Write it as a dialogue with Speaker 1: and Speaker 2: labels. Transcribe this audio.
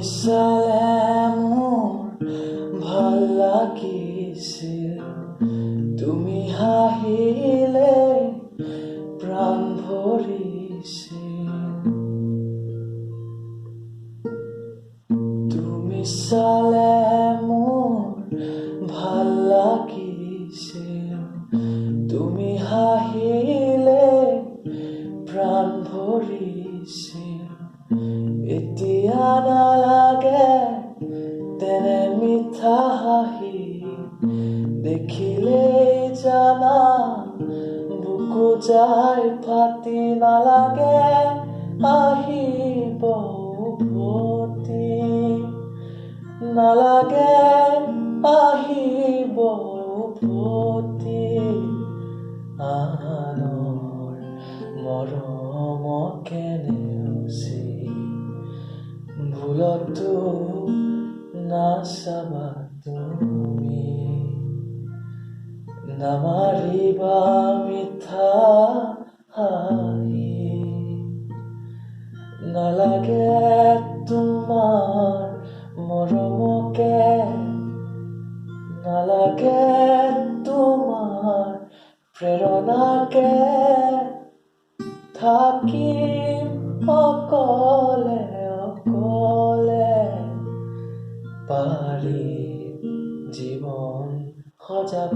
Speaker 1: চালে মোৰ ভাল লাগিছিল, তুমি হাঁহিলে প্ৰাণ ভৰিছিল। তুমি চালে মোৰ ভাল লাগিছিল, তুমি হাঁহিলে প্ৰাণ ভৰিছিল। এতিয়া নালাগে তেনে মিঠা হাঁহি, দেখিলেই জানা বুকু যায় ফাটি। নালাগে আহিব উভতি, নালাগে আহিব উভতি। আনৰ মৰমকে নেওচি ভুলতো নাচাবা তুমি, নামাৰিবা মিঠা হাঁহি। নালাগে তোমাৰ মৰমকে, নালাগে তোমাৰ প্ৰেৰণাকে, থাকিম অকলে অকলে। পাৰি জীৱন সজাব